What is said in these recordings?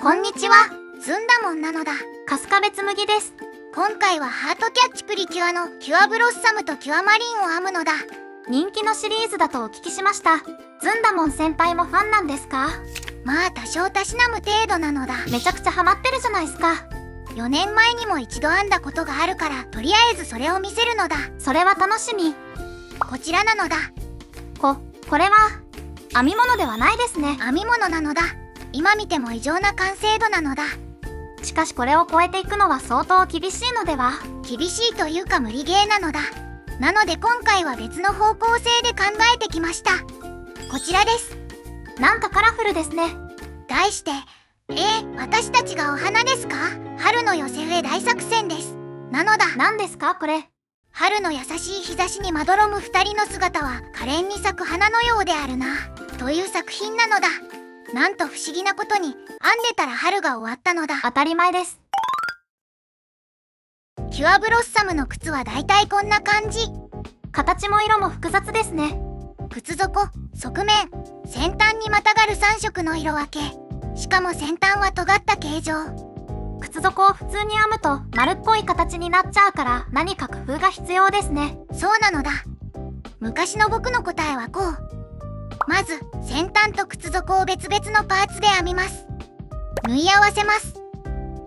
こんにちは、ずんだもんなのだ。春日部つむぎです。今回はハートキャッチプリキュアのキュアブロッサムとキュアマリンを編むのだ。人気のシリーズだとお聞きしました。ずんだもん先輩もファンなんですか？まあ多少たしなむ程度なのだ。めちゃくちゃハマってるじゃないすか。4年前にも一度編んだことがあるから、とりあえずそれを見せるのだ。それは楽しみ。こちらなのだ。これは編み物ではないですね。編み物なのだ。今見ても異常な完成度なのだ。しかしこれを超えていくのは相当厳しいのでは？厳しいというか無理ゲーなのだ。なので今回は別の方向性で考えてきました。こちらです。なんかカラフルですね。題して、私たちがお花ですか？春の寄せ植え大作戦です。なのだ。何ですかこれ？春の優しい日差しにまどろむ二人の姿は可憐に咲く花のようであるな、という作品なのだ。なんと不思議なことに、編んでたら春が終わったのだ。当たり前です。キュアブロッサムの靴はだいたいこんな感じ。形も色も複雑ですね。靴底、側面、先端にまたがる3色の色分け。しかも先端は尖った形状。靴底を普通に編むと丸っこい形になっちゃうから何か工夫が必要ですね。そうなのだ。昔の僕の答えはこう。まず先端と靴底を別々のパーツで編みます。縫い合わせます。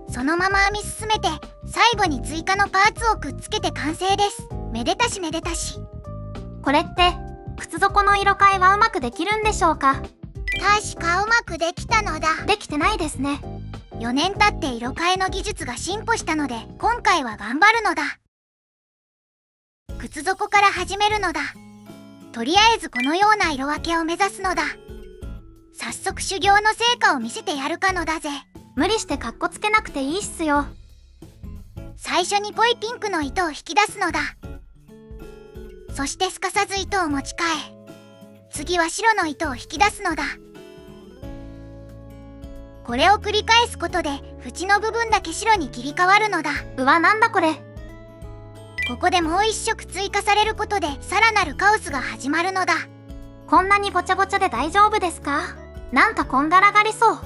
そのまま編み進めて最後に追加のパーツをくっつけて完成です。めでたしめでたし。これって靴底の色変えはうまくできるんでしょうか？確かうまくできたのだ。できてないですね。4年経って色変えの技術が進歩したので今回は頑張るのだ。靴底から始めるのだ。とりあえずこのような色分けを目指すのだ。早速修行の成果を見せてやるかのだぜ。無理してカッコつけなくていいっすよ。最初に濃いピンクの糸を引き出すのだ。そしてすかさず糸を持ち替え、次は白の糸を引き出すのだ。これを繰り返すことで縁の部分だけ白に切り替わるのだ。うわ、なんだこれ。ここでもう一色追加されることでさらなるカオスが始まるのだ。こんなにごちゃごちゃで大丈夫ですか？なんかこんがらがりそう。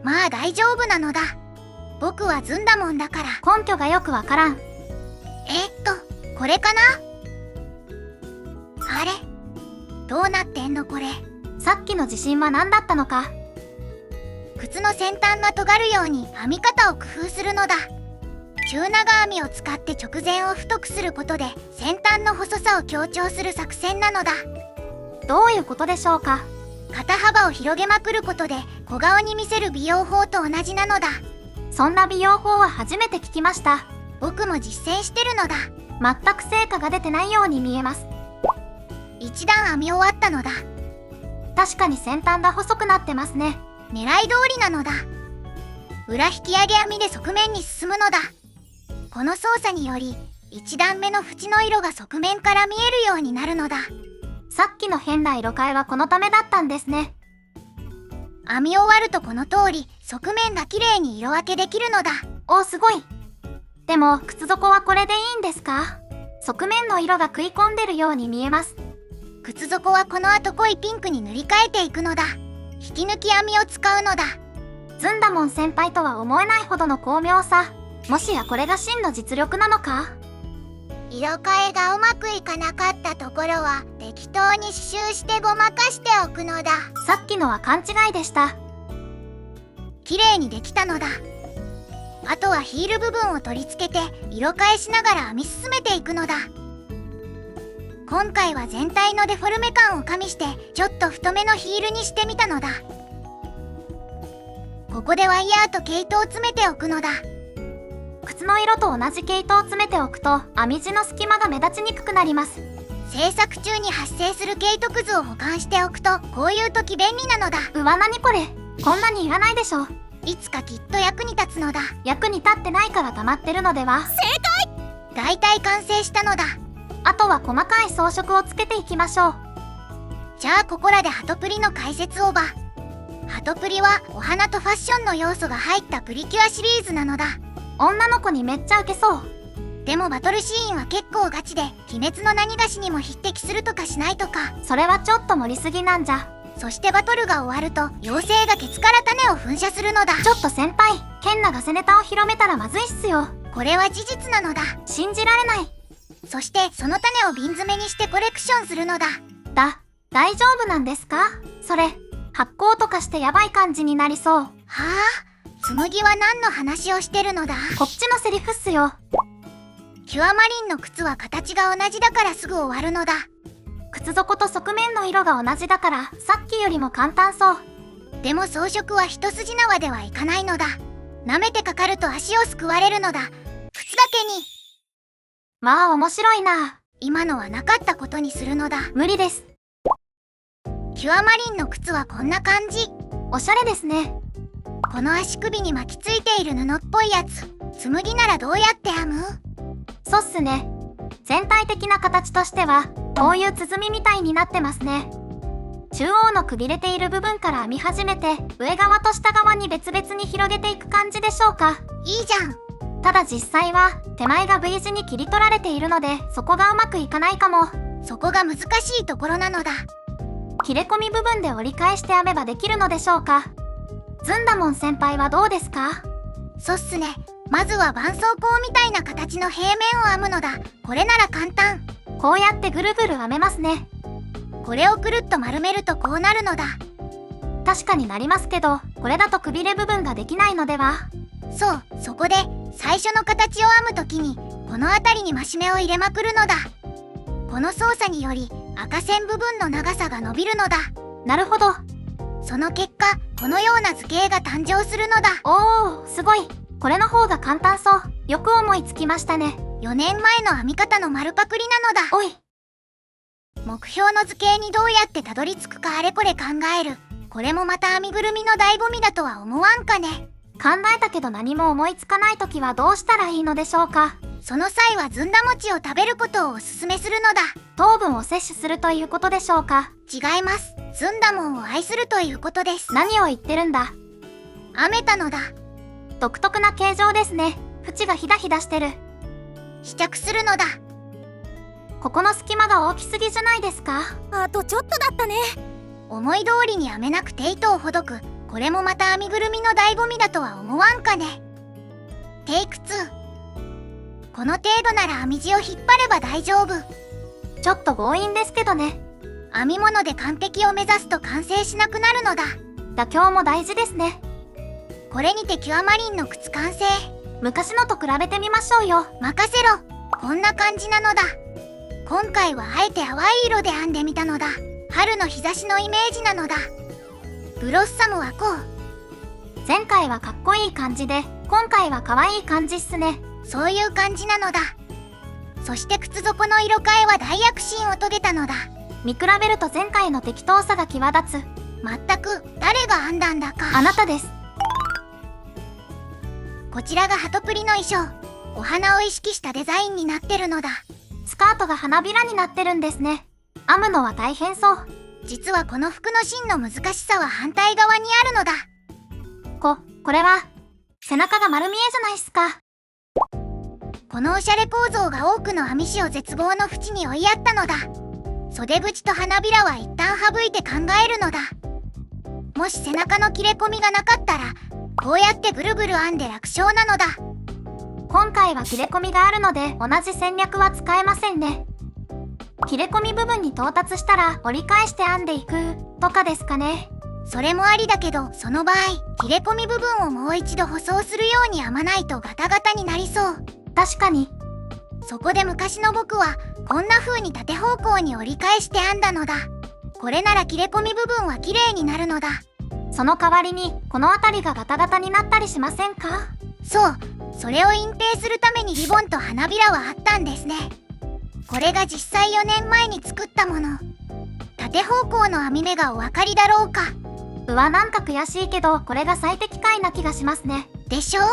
まあ大丈夫なのだ。僕はずんだもんだから。根拠がよくわからん。これかな？あれ？どうなってんのこれ。さっきの自信は何だったのか。靴の先端が尖るように編み方を工夫するのだ。中長編みを使って直前を太くすることで先端の細さを強調する作戦なのだ。どういうことでしょうか？肩幅を広げまくることで小顔に見せる美容法と同じなのだ。そんな美容法は初めて聞きました。僕も実践してるのだ。全く成果が出てないように見えます。一段編み終わったのだ。確かに先端が細くなってますね。狙い通りなのだ。裏引き上げ編みで側面に進むのだ。この操作により1段目の縁の色が側面から見えるようになるのだ。さっきの変な色変えはこのためだったんですね。編み終わるとこの通り側面が綺麗に色分けできるのだ。おー、すごい。でも靴底はこれでいいんですか？側面の色が食い込んでるように見えます。靴底はこの後濃いピンクに塗り替えていくのだ。引き抜き編みを使うのだ。ずんだもん先輩とは思えないほどの巧妙さ。もしやこれが真の実力なのか？色変えがうまくいかなかったところは適当に刺繍してごまかしておくのだ。さっきのは勘違いでした。綺麗にできたのだ。あとはヒール部分を取り付けて色変えしながら編み進めていくのだ。今回は全体のデフォルメ感を加味してちょっと太めのヒールにしてみたのだ。ここでワイヤーと毛糸を詰めておくのだ。靴の色と同じ毛糸を詰めておくと編み地の隙間が目立ちにくくなります。制作中に発生する毛糸くずを保管しておくとこういう時便利なのだ。うわ、なにこれ。こんなにいらないでしょ。いつかきっと役に立つのだ。役に立ってないから溜まってるのでは？正解！だいたい完成したのだ。あとは細かい装飾をつけていきましょう。じゃあここらでハトプリの解説をば。ハトプリはお花とファッションの要素が入ったプリキュアシリーズなのだ。女の子にめっちゃウケそう。でもバトルシーンは結構ガチで鬼滅の何がしにも匹敵するとかしないとか。それはちょっと盛りすぎなんじゃ。そしてバトルが終わると妖精がケツから種を噴射するのだ。ちょっと先輩、ケンナが背ネタを広めたらまずいっすよ。これは事実なのだ。信じられない。そしてその種を瓶詰めにしてコレクションするのだ。大丈夫なんですか？それ、発酵とかしてやばい感じになりそう。はあ、紬は何の話をしてるのだ？こっちのセリフっすよ。キュアマリンの靴は形が同じだからすぐ終わるのだ。靴底と側面の色が同じだからさっきよりも簡単そう。でも装飾は一筋縄ではいかないのだ。舐めてかかると足をすくわれるのだ。靴だけに。まあ面白いな。今のはなかったことにするのだ。無理です。キュアマリンの靴はこんな感じ。おしゃれですね。この足首に巻きついている布っぽいやつ、紬ならどうやって編む？そうっすね。全体的な形としてはこういう鼓みたいになってますね。中央のくびれている部分から編み始めて上側と下側に別々に広げていく感じでしょうか。いいじゃん。ただ実際は手前が V 字に切り取られているのでそこがうまくいかないかも。そこが難しいところなのだ。切れ込み部分で折り返して編めばできるのでしょうか。ずんだもん先輩はどうですか？そっすね。まずは絆創膏みたいな形の平面を編むのだ。これなら簡単。こうやってぐるぐる編めますね。これをくるっと丸めるとこうなるのだ。確かになりますけど、これだとくびれ部分ができないのでは？そう、そこで最初の形を編むときにこの辺りに増し目を入れまくるのだ。この操作により赤線部分の長さが伸びるのだ。なるほど。その結果、このような図形が誕生するのだ。おー、すごい。これの方が簡単そう。よく思いつきましたね。4年前の編み方の丸パクリなのだ。おい。目標の図形にどうやってたどり着くかあれこれ考える。これもまた編みぐるみの醍醐味だとは思わんかね。考えたけど何も思いつかないときはどうしたらいいのでしょうか。その際はずんだ餅を食べることをおすすめするのだ。糖分を摂取するということでしょうか。違います。ずんだもんを愛するということです。何を言ってるんだ。編めたのだ。独特な形状ですね。縁がヒダヒダしてる。試着するのだ。ここの隙間が大きすぎじゃないですか。あとちょっとだったね。思い通りに編めなくて糸をほどく。これもまた編みぐるみの醍醐味だとは思わんかね。テイク2。この程度なら編み地を引っ張れば大丈夫。ちょっと強引ですけどね。編み物で完璧を目指すと完成しなくなるのだ。妥協も大事ですね。これにてキュアマリンの靴完成。昔のと比べてみましょうよ。任せろ。こんな感じなのだ。今回はあえて淡い色で編んでみたのだ。春の日差しのイメージなのだ。ブロッサムはこう。前回はかっこいい感じで、今回は可愛い感じっすね。そういう感じなのだ。そして靴底の色替えは大躍進を遂げたのだ。見比べると前回の適当さが際立つ。まったく誰が編んだんだか。あなたです。こちらがハトプリの衣装。お花を意識したデザインになってるのだ。スカートが花びらになってるんですね。編むのは大変そう。実はこの服の芯の難しさは反対側にあるのだ。これは背中が丸見えじゃないっすか。このおしゃれ構造が多くの編み師を絶望の淵に追いやったのだ。袖口と花びらは一旦省いて考えるのだ。もし背中の切れ込みがなかったらこうやってぐるぐる編んで楽勝なのだ。今回は切れ込みがあるので同じ戦略は使えませんね。切れ込み部分に到達したら折り返して編んでいくとかですかね。それもありだけど、その場合切れ込み部分をもう一度舗装するように編まないとガタガタになりそう。確かに。そこで昔の僕はこんな風に縦方向に折り返して編んだのだ。これなら切れ込み部分は綺麗になるのだ。その代わりにこの辺りがガタガタになったりしませんか？そう、それを隠蔽するためにリボンと花びらはあったんですね。これが実際4年前に作ったもの。縦方向の編み目がお分かりだろうか。うわ、なんか悔しいけどこれが最適解な気がしますね。でしょう？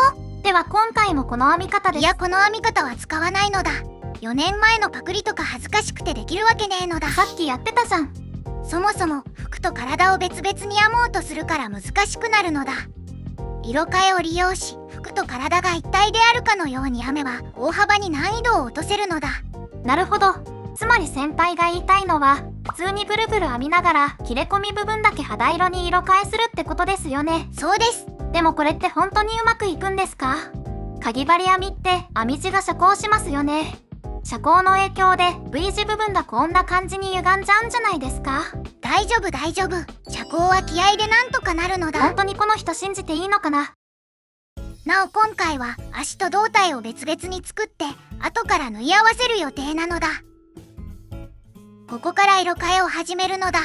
では今回もこの編み方です。いや、この編み方は使わないのだ。4年前のパクリとか恥ずかしくてできるわけねえのだ。さっきやってたじゃん。そもそも服と体を別々に編もうとするから難しくなるのだ。色替えを利用し服と体が一体であるかのように編めば大幅に難易度を落とせるのだ。なるほど。つまり先輩が言いたいのは普通にブルブル編みながら切れ込み部分だけ肌色に色変えするってことですよね。そうです。でもこれって本当にうまくいくんですか？かぎ針編みって編み地が遮光しますよね。遮光の影響で V 字部分がこんな感じに歪んじゃうんじゃないですか？大丈夫大丈夫。遮光は気合でなんとかなるのだ。本当にこの人信じていいのかな？なお今回は足と胴体を別々に作って後から縫い合わせる予定なのだ。ここから色変えを始めるのだ。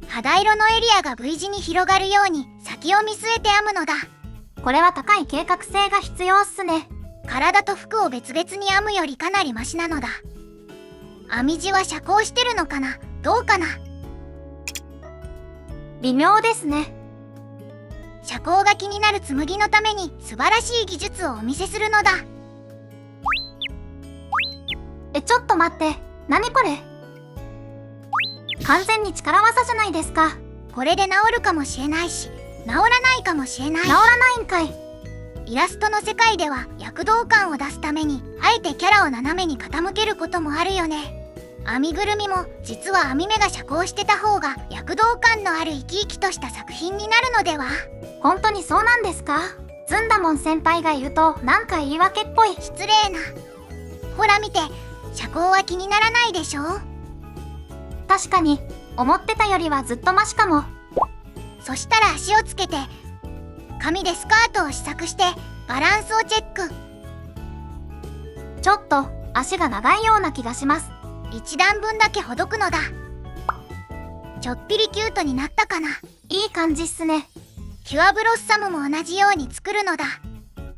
肌色のエリアが V 字に広がるように先を見据えて編むのだ。これは高い計画性が必要っすね。体と服を別々に編むよりかなりマシなのだ。編み地は遮光してるのかな、どうかな。微妙ですね。遮光が気になる紬のために素晴らしい技術をお見せするのだ。ちょっと待って、何これ？完全に力技じゃないですか。これで治るかもしれないし、治らないかもしれない。治らないんかい。イラストの世界では躍動感を出すためにあえてキャラを斜めに傾けることもあるよね。編みぐるみも実は編み目が遮光してた方が躍動感のある生き生きとした作品になるのでは？本当にそうなんですか？ずんだもん先輩が言うとなんか言い訳っぽい。失礼な。ほら見て、遮光は気にならないでしょ？確かに思ってたよりはずっとマシかも。そしたら足をつけて紙でスカートを試作してバランスをチェック。ちょっと足が長いような気がします。一段分だけほどくのだ。ちょっぴりキュートになったかな。いい感じっすね。キュアブロッサムも同じように作るのだ。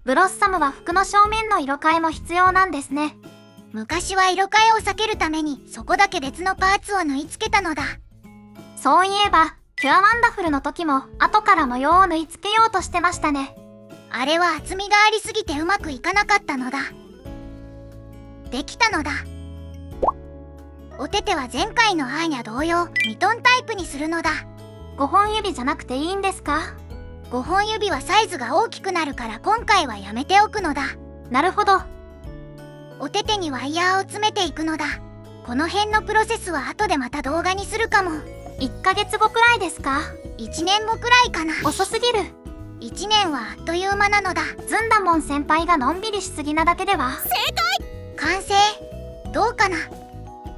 ブロッサムは服の正面の色変えも必要なんですね。昔は色変えを避けるためにそこだけ別のパーツを縫い付けたのだ。そういえばキュアワンダフルの時も後から模様を縫い付けようとしてましたね。あれは厚みがありすぎてうまくいかなかったのだ。できたのだ。お手手は前回のアーニャ同様ミトンタイプにするのだ。5本指じゃなくていいんですか？5本指はサイズが大きくなるから今回はやめておくのだ。なるほど。お手手にワイヤーを詰めていくのだ。この辺のプロセスは後でまた動画にするかも。1ヶ月後くらいですか？1年後くらいかな。遅すぎる。1年はあっという間なのだ。ずんだもん先輩がのんびりしすぎなだけでは。正解。完成。どうかな？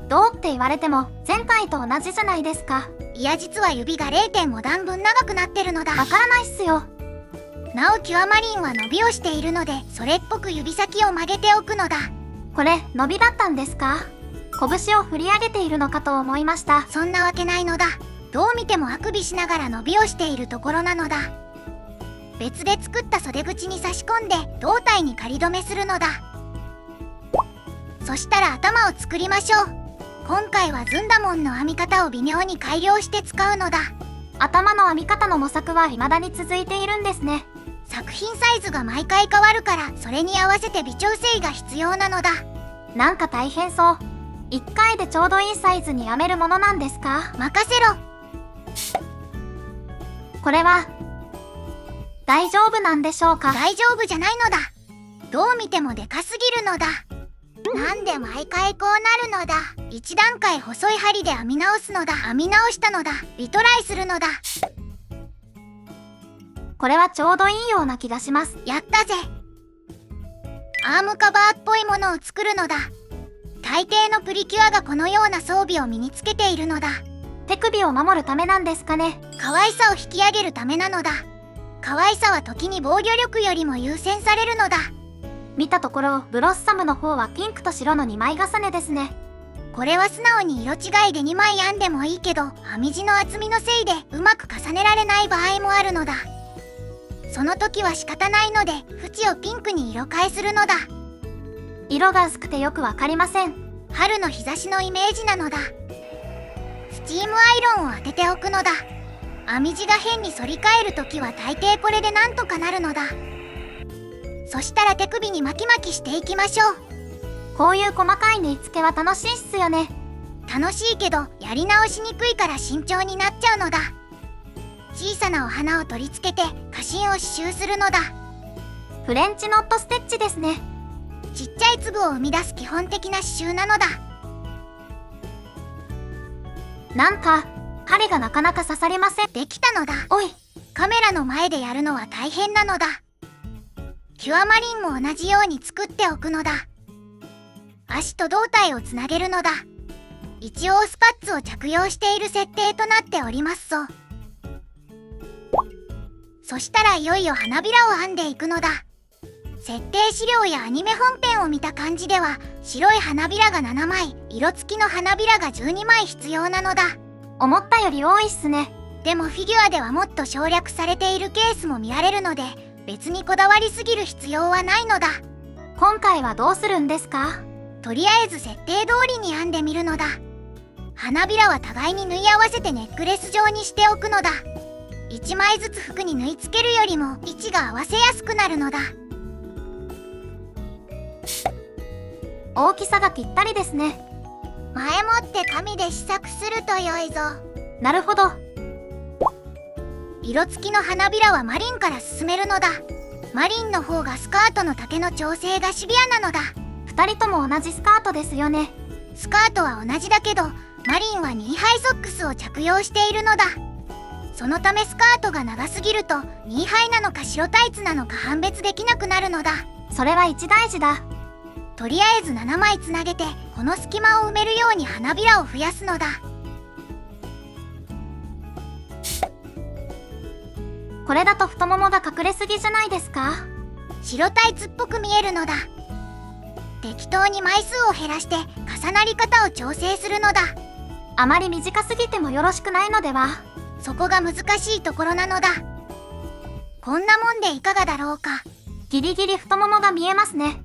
どうって言われても前回と同じじゃないですか。いや実は指が 0.5 段分長くなってるのだ。わからないっすよ。なおキュアマリンは伸びをしているのでそれっぽく指先を曲げておくのだ。これ伸びだったんですか？拳を振り上げているのかと思いました。そんなわけないのだ。どう見てもあくびしながら伸びをしているところなのだ。別で作った袖口に差し込んで胴体に仮止めするのだ。そしたら頭を作りましょう。今回はずんだもんの編み方を微妙に改良して使うのだ。頭の編み方の模索は未だに続いているんですね。作品サイズが毎回変わるからそれに合わせて微調整が必要なのだ。なんか大変そう。1回でちょうどいいサイズに編めるものなんですか？任せろ。これは大丈夫なんでしょうか？大丈夫じゃないのだ。どう見てもでかすぎるのだ。なんで毎回こうなるのだ。一段階細い針で編み直すのだ。編み直したのだ。リトライするのだ。これはちょうどいいような気がします。やったぜ。アームカバーっぽいものを作るのだ。大抵のプリキュアがこのような装備を身につけているのだ。手首を守るためなんですかね？可愛さを引き上げるためなのだ。可愛さは時に防御力よりも優先されるのだ。見たところブロッサムの方はピンクと白の2枚重ねですね。これは素直に色違いで2枚編んでもいいけど編み地の厚みのせいでうまく重ねられない場合もあるのだ。その時は仕方ないので縁をピンクに色変えするのだ。色が薄くてよくわかりません。春の日差しのイメージなのだ。スチームアイロンを当てておくのだ。編み地が変に反り返る時は大抵これでなんとかなるのだ。そしたら手首に巻き巻きしていきましょう。こういう細かい縫い付けは楽しいっすよね。楽しいけどやり直しにくいから慎重になっちゃうのだ。小さなお花を取り付けて花芯を刺繍するのだ。フレンチノットステッチですね。ちっちゃい粒を生み出す基本的な刺繍なのだ。なんか針がなかなか刺さりません。できたのだ。おい、カメラの前でやるのは大変なのだ。キュアマリンも同じように作っておくのだ。足と胴体をつなげるのだ。一応スパッツを着用している設定となっておりますぞ。そしたらいよいよ花びらを編んでいくのだ。設定資料やアニメ本編を見た感じでは、白い花びらが7枚、色付きの花びらが12枚必要なのだ。思ったより多いっすね。でもフィギュアではもっと省略されているケースも見られるので、別にこだわりすぎる必要はないのだ。今回はどうするんですか？とりあえず設定通りに編んでみるのだ。花びらは互いに縫い合わせてネックレス状にしておくのだ。1枚ずつ服に縫い付けるよりも位置が合わせやすくなるのだ。大きさがぴったりですね。前もって紙で試作すると良いぞ。なるほど。色付きの花びらはマリンから進めるのだ。マリンの方がスカートの丈の調整がシビアなのだ。2人とも同じスカートですよね。スカートは同じだけど、マリンはニーハイソックスを着用しているのだ。そのためスカートが長すぎるとニーハイなのか白タイツなのか判別できなくなるのだ。それは一大事だ。とりあえず7枚つなげて、この隙間を埋めるように花びらを増やすのだ。これだと太ももが隠れすぎじゃないですか？白タイツっぽく見えるのだ。適当に枚数を減らして重なり方を調整するのだ。あまり短すぎてもよろしくないのでは？そこが難しいところなのだ。こんなもんでいかがだろうか。ギリギリ太ももが見えますね。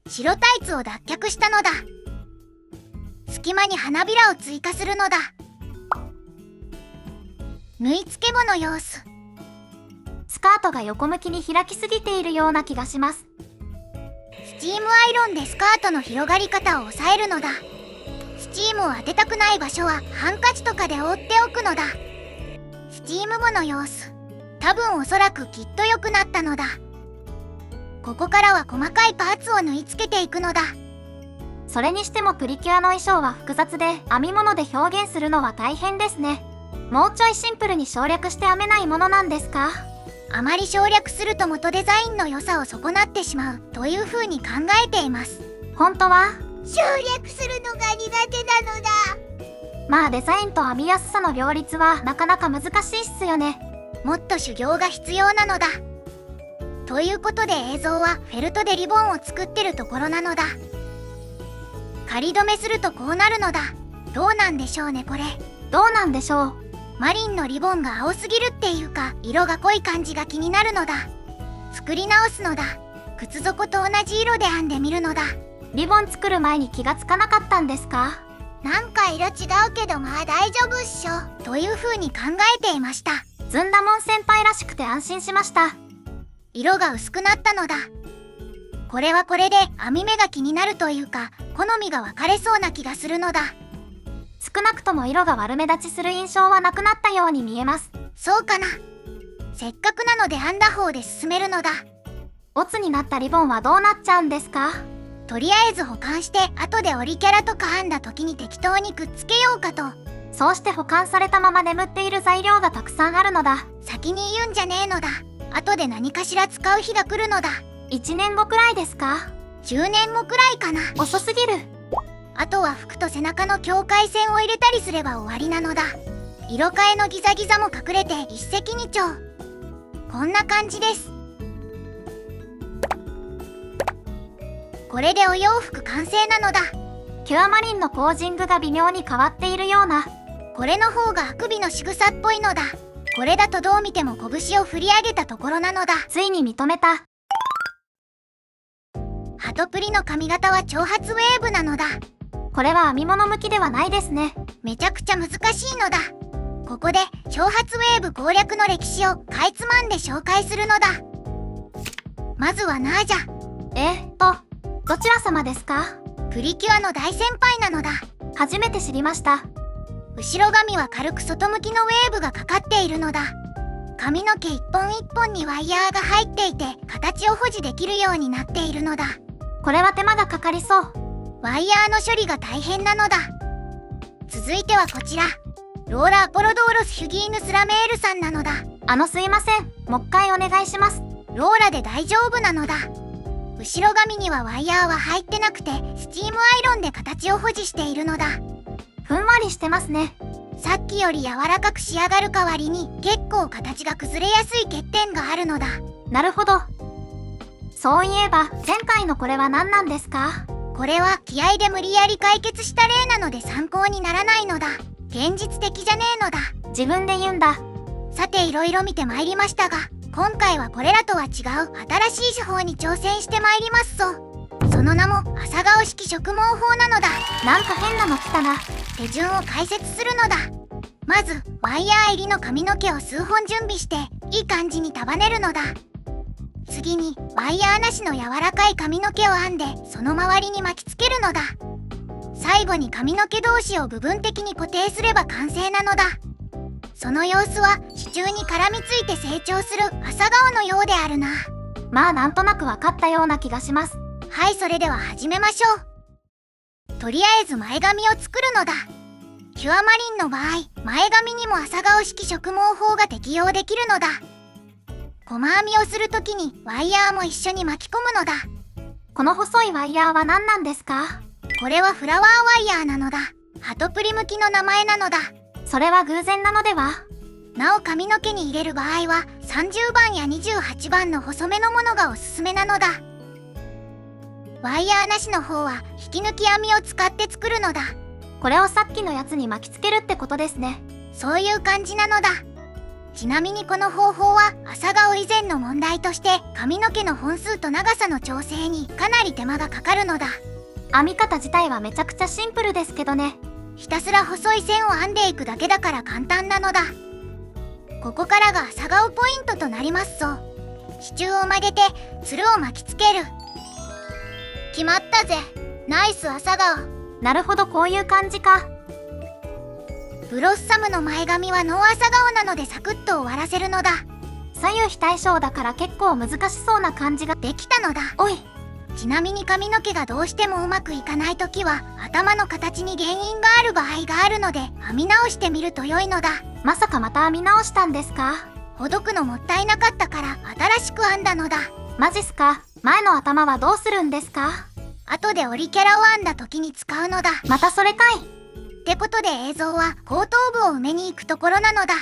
白タイツを脱却したのだ。隙間に花びらを追加するのだ。縫い付け後の様子。スカートが横向きに開きすぎているような気がします。スチームアイロンでスカートの広がり方を抑えるのだ。スチームを当てたくない場所はハンカチとかで覆っておくのだ。スチーム後の様子。多分おそらくきっと良くなったのだ。ここからは細かいパーツを縫い付けていくのだ。それにしてもプリキュアの衣装は複雑で、編み物で表現するのは大変ですね。もうちょいシンプルに省略して編めないものなんですか？あまり省略すると元デザインの良さを損なってしまうという風に考えています。本当は省略するのが苦手なのだ。まあデザインと編みやすさの両立はなかなか難しいっすよね。もっと修行が必要なのだ。ということで映像はフェルトでリボンを作ってるところなのだ。仮止めするとこうなるのだ。どうなんでしょうねこれ。どうなんでしょう。マリンのリボンが青すぎるっていうか、色が濃い感じが気になるのだ。作り直すのだ。靴底と同じ色で編んでみるのだ。リボン作る前に気がつかなかったんですか？なんか色違うけどまあ大丈夫っしょという風に考えていました。ずんだもん先輩らしくて安心しました。色が薄くなったのだ。これはこれで編み目が気になるというか、好みが分かれそうな気がするのだ。少なくとも色が悪目立ちする印象はなくなったように見えます。そうかな。せっかくなので編んだ方で進めるのだ。オツになったリボンはどうなっちゃうんですか？とりあえず保管して後で折りキャラとか編んだ時に適当にくっつけようかと。そうして保管されたまま眠っている材料がたくさんあるのだ。先に言うんじゃねえのだ。後で何かしら使う日が来るのだ。1年後くらいですか？10年後くらいかな。遅すぎる。あとは服と背中の境界線を入れたりすれば終わりなのだ。色替えのギザギザも隠れて一石二鳥。こんな感じです。これでお洋服完成なのだ。キュアマリンのポージングが微妙に変わっているような。これの方があくびの仕草っぽいのだ。これだとどう見ても拳を振り上げたところなのだ。ついに認めた。ハトプリの髪型は長髪ウェーブなのだ。これは編み物向きではないですね。めちゃくちゃ難しいのだ。ここで長髪ウェーブ攻略の歴史をかいつまんで紹介するのだ。まずはナージャ。どちら様ですか？プリキュアの大先輩なのだ。初めて知りました。後ろ髪は軽く外向きのウェーブがかかっているのだ。髪の毛一本一本にワイヤーが入っていて形を保持できるようになっているのだ。これは手間がかかりそう。ワイヤーの処理が大変なのだ。続いてはこちら。ローラ・アポロドーロス・ヒュギーヌス・ラメールさんなのだ。すいません。もう一回お願いします。ローラで大丈夫なのだ。後ろ髪にはワイヤーは入ってなくて、スチームアイロンで形を保持しているのだ。ふんわりしてますね。さっきより柔らかく仕上がる代わりに結構形が崩れやすい欠点があるのだ。なるほど。そういえば前回のこれは何なんですか？これは気合で無理やり解決した例なので参考にならないのだ。現実的じゃねえのだ。自分で言うんだ。さていろいろ見てまいりましたが、今回はこれらとは違う新しい手法に挑戦してまいりますぞ。その名も朝顔式植毛法なのだ。なんか変なの来たな。手順を解説するのだ。まずワイヤー入りの髪の毛を数本準備していい感じに束ねるのだ。次にワイヤーなしの柔らかい髪の毛を編んでその周りに巻きつけるのだ。最後に髪の毛同士を部分的に固定すれば完成なのだ。その様子は支柱に絡みついて成長する朝顔のようであるな。まあなんとなく分かったような気がします。はい、それでは始めましょう。とりあえず前髪を作るのだ。キュアマリンの場合、前髪にも朝顔式植毛法が適用できるのだ。細編みをするときにワイヤーも一緒に巻き込むのだ。この細いワイヤーは何なんですか？これはフラワーワイヤーなのだ。ハトプリ向きの名前なのだ。それは偶然なのでは？なお髪の毛に入れる場合は30番や28番の細めのものがおすすめなのだ。ワイヤーなしの方は引き抜き編みを使って作るのだ。これをさっきのやつに巻きつけるってことですね。そういう感じなのだ。ちなみにこの方法は朝顔以前の問題として髪の毛の本数と長さの調整にかなり手間がかかるのだ。編み方自体はめちゃくちゃシンプルですけどね。ひたすら細い線を編んでいくだけだから簡単なのだ。ここからが朝顔ポイントとなりますぞ。支柱を曲げてつるを巻きつける。決まったぜ。ナイス朝顔。なるほど、こういう感じか。ブロッサムの前髪はノー朝顔なのでサクッと終わらせるのだ。左右非対称だから結構難しそうな感じができたのだ。おい。ちなみに髪の毛がどうしてもうまくいかないときは頭の形に原因がある場合があるので編み直してみると良いのだ。まさかまた編み直したんですか？ほどくのもったいなかったから新しく編んだのだ。マジっすか？前の頭はどうするんですか？後で折りキャラを編んだ時に使うのだ。またそれかい。ってことで映像は後頭部を埋めに行くところなのだ。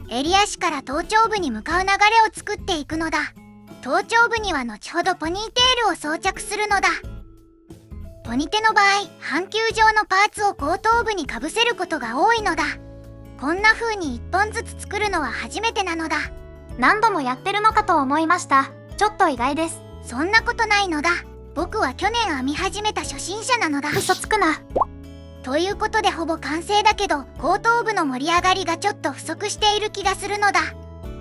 襟足から頭頂部に向かう流れを作っていくのだ。頭頂部には後ほどポニーテールを装着するのだ。ポニテの場合、半球状のパーツを後頭部にかぶせることが多いのだ。こんな風に1本ずつ作るのは初めてなのだ。何度もやってるのかと思いました。ちょっと意外です。そんなことないのだ。僕は去年編み始めた初心者なのだ。嘘つくな。ということでほぼ完成だけど後頭部の盛り上がりがちょっと不足している気がするのだ。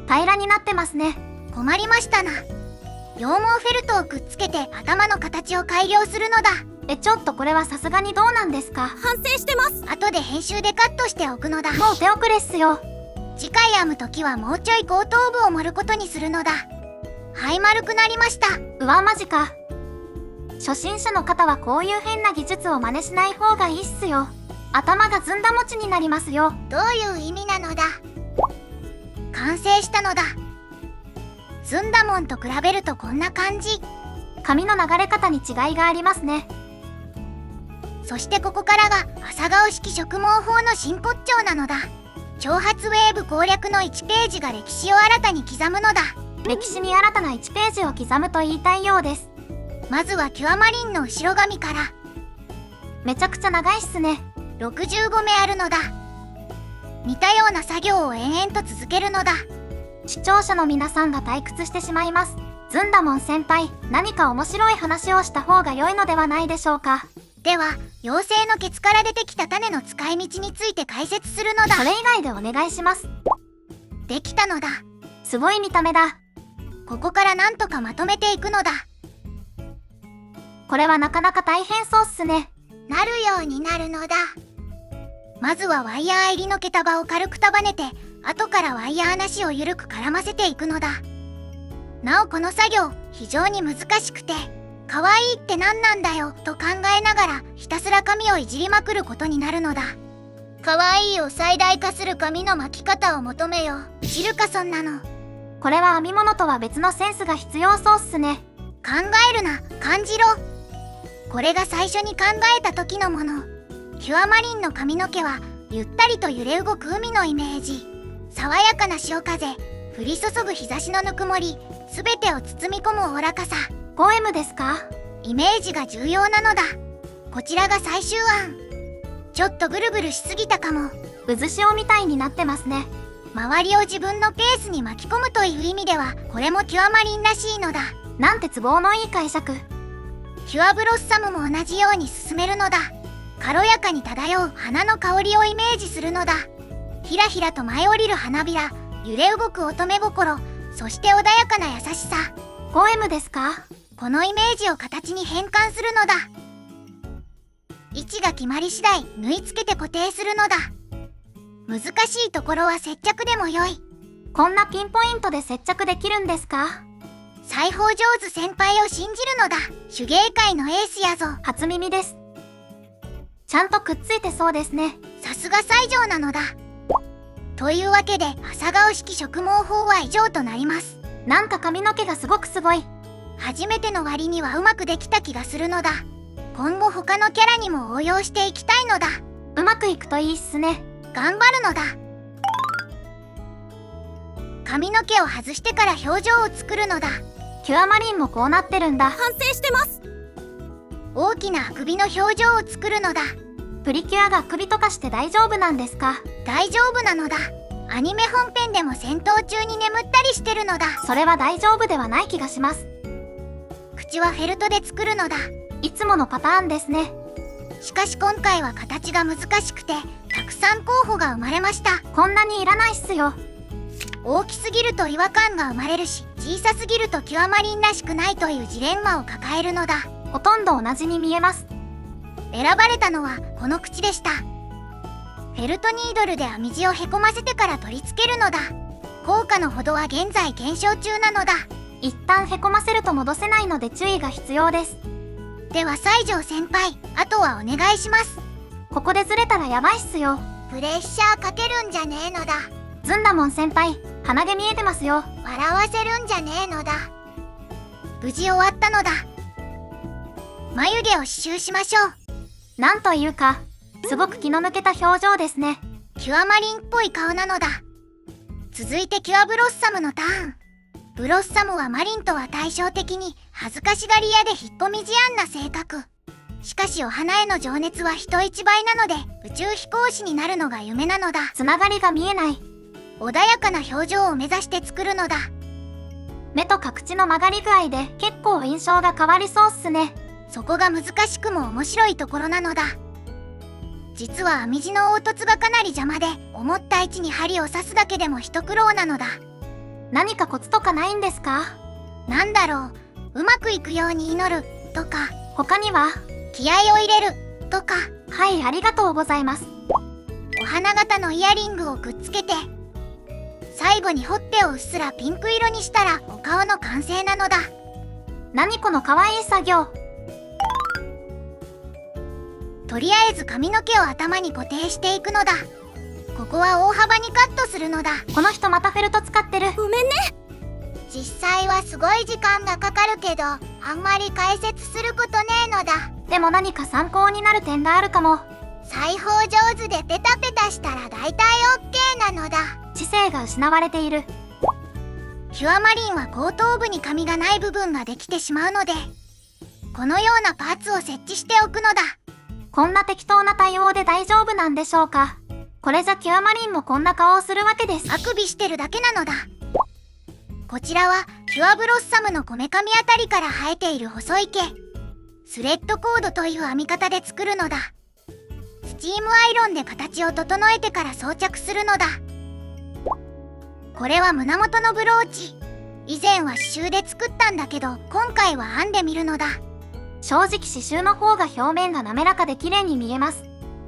平らになってますね。困りましたな。羊毛フェルトをくっつけて頭の形を改良するのだ。ちょっとこれはさすがにどうなんですか？反省してます。後で編集でカットしておくのだ。もう手遅れっすよ。次回編むときはもうちょい後頭部を盛ることにするのだ。はい、丸くなりました。うわ、マジか。初心者の方はこういう変な技術を真似しない方がいいっすよ。頭がずんだ餅になりますよ。どういう意味なのだ。完成したのだ。ずんだもんと比べるとこんな感じ。髪の流れ方に違いがありますね。そしてここからが朝顔式植毛法の真骨頂なのだ。長髪ウェーブ攻略の1ページが歴史を新たに刻むのだ。歴史に新たな1ページを刻むと言いたいようです。まずはキュアマリンの後ろ髪から。めちゃくちゃ長いっすね。65目あるのだ。似たような作業を延々と続けるのだ。視聴者の皆さんが退屈してしまいます。ずんだもん先輩、何か面白い話をした方が良いのではないでしょうか。では、妖精のケツから出てきた種の使い道について解説するのだ。それ以外でお願いします。できたのだ。すごい見た目だ。ここからなんとかまとめていくのだ。これはなかなか大変そうっすね。なるようになるのだ。まずはワイヤー入りの毛束を軽く束ねて、後からワイヤーなしを緩く絡ませていくのだ。なおこの作業非常に難しくて、可愛いって何なんだよと考えながらひたすら髪をいじりまくることになるのだ。可愛いを最大化する髪の巻き方を求めよ。知るかそんなの。これは編み物とは別のセンスが必要そうっすね。考えるな、感じろ。これが最初に考えた時のもの。キュアマリンの髪の毛はゆったりと揺れ動く海のイメージ。爽やかな潮風、降り注ぐ日差しのぬくもり、全てを包み込むおおらかさ。ポエムですか？イメージが重要なのだ。こちらが最終案。ちょっとぐるぐるしすぎたかも。渦潮みたいになってますね。周りを自分のペースに巻き込むという意味ではこれもキュアマリンらしいのだ。なんて都合のいい解釈。キュアブロッサムも同じように進めるのだ。軽やかに漂う花の香りをイメージするのだ。ひらひらと舞い降りる花びら、揺れ動く乙女心、そして穏やかな優しさ。ポエムですか？このイメージを形に変換するのだ。位置が決まり次第縫い付けて固定するのだ。難しいところは接着でも良い。こんなピンポイントで接着できるんですか？裁縫上手先輩を信じるのだ。手芸界のエースやぞ。初耳です。ちゃんとくっついてそうですね。さすが西条なのだ。というわけで朝顔式植毛法は以上となります。なんか髪の毛がすごくすごい。初めての割にはうまくできた気がするのだ。今後他のキャラにも応用していきたいのだ。うまくいくといいっすね。頑張るのだ。髪の毛を外してから表情を作るのだ。キュアマリンもこうなってるんだ。反省してます。大きなあくびの表情を作るのだ。プリキュアが首とかして大丈夫なんですか？大丈夫なのだ。アニメ本編でも戦闘中に眠ったりしてるのだ。それは大丈夫ではない気がします。口はフェルトで作るのだ。いつものパターンですね。しかし今回は形が難しくてたくさん候補が生まれました。こんなにいらないっすよ。大きすぎると違和感が生まれるし、小さすぎるとキュアマリンらしくないというジレンマを抱えるのだ。ほとんど同じに見えます。選ばれたのはこの口でした。フェルトニードルで編み地をへこませてから取り付けるのだ。効果のほどは現在検証中なのだ。一旦へこませると戻せないので注意が必要です。では西条先輩、あとはお願いします。ここでずれたらやばいっすよ。プレッシャーかけるんじゃねえのだ。ずんだもん先輩、鼻毛見えてますよ。笑わせるんじゃねえのだ。無事終わったのだ。眉毛を刺繍しましょう。なんというか、すごく気の抜けた表情ですね。キュアマリンっぽい顔なのだ。続いてキュアブロッサムのターン。ブロッサムはマリンとは対照的に恥ずかしがり屋で引っ込み思案な性格。しかしお花への情熱は人一倍なので宇宙飛行士になるのが夢なのだ。つながりが見えない。穏やかな表情を目指して作るのだ。目とか口の曲がり具合で結構印象が変わりそうっすね。そこが難しくも面白いところなのだ。実は編み地の凹凸がかなり邪魔で思った位置に針を刺すだけでも一苦労なのだ。何かコツとかないんですか？なんだろう、うまくいくように祈るとか、他には？気合を入れるとか。はい、ありがとうございます。お花形のイヤリングをくっつけて最後にほっぺをうっすらピンク色にしたらお顔の完成なのだ。何この可愛い作業。とりあえず髪の毛を頭に固定していくのだ。ここは大幅にカットするのだ。この人またフェルト使ってる。ごめんね。実際はすごい時間がかかるけどあんまり解説することねえのだ。でも何か参考になる点があるかも。裁縫上手でペタペタしたら大体 OK なのだ。知性が失われている。キュアマリンは後頭部に髪がない部分ができてしまうのでこのようなパーツを設置しておくのだ。こんな適当な対応で大丈夫なんでしょうか？これじゃキュアマリンもこんな顔をするわけです。あくびしてるだけなのだ。こちらはキュアブロッサムのこめかみあたりから生えている細い毛。スレッドコードという編み方で作るのだ。スチームアイロンで形を整えてから装着するのだ。これは胸元のブローチ。以前は刺繍で作ったんだけど今回は編んでみるのだ。正直刺繍の方が表面が滑らかで綺麗に見えます。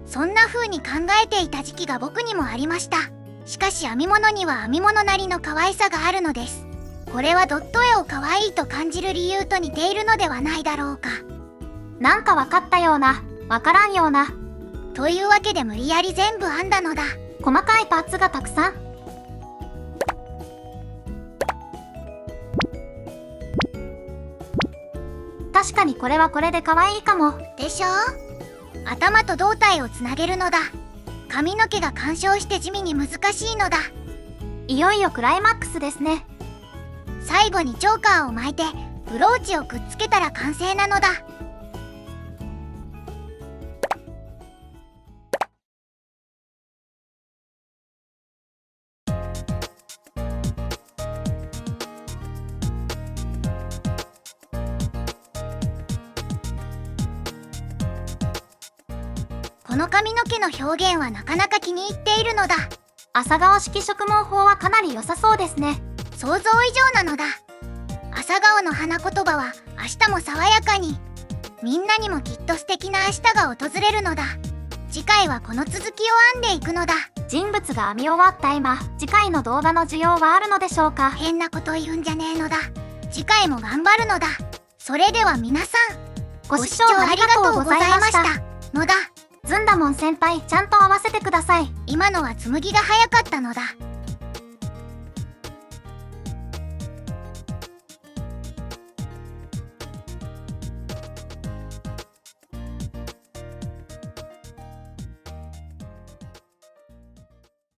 そんな風に考えていた時期が僕にもありました。しかし編み物には編み物なりの可愛さがあるのです。これはドット絵を可愛いと感じる理由と似ているのではないだろうか。なんかわかったような、わからんような。というわけで無理やり全部編んだのだ。細かいパーツがたくさん。確かにこれはこれで可愛いかも。でしょ？頭と胴体をつなげるのだ。髪の毛が干渉して地味に難しいのだ。いよいよクライマックスですね。最後にチョーカーを巻いてブローチをくっつけたら完成なのだ。この髪の毛の表現はなかなか気に入っているのだ。朝顔式植毛法はかなり良さそうですね。想像以上なのだ。朝顔の花言葉は明日も爽やかに。みんなにもきっと素敵な明日が訪れるのだ。次回はこの続きを編んでいくのだ。人物が編み終わった今、次回の動画の需要はあるのでしょうか。変なこと言うんじゃねえのだ。次回も頑張るのだ。それでは皆さん、ご視聴ありがとうございましたのだ。ずんだもん先輩、ちゃんと合わせてください。今のは紬が早かったのだ。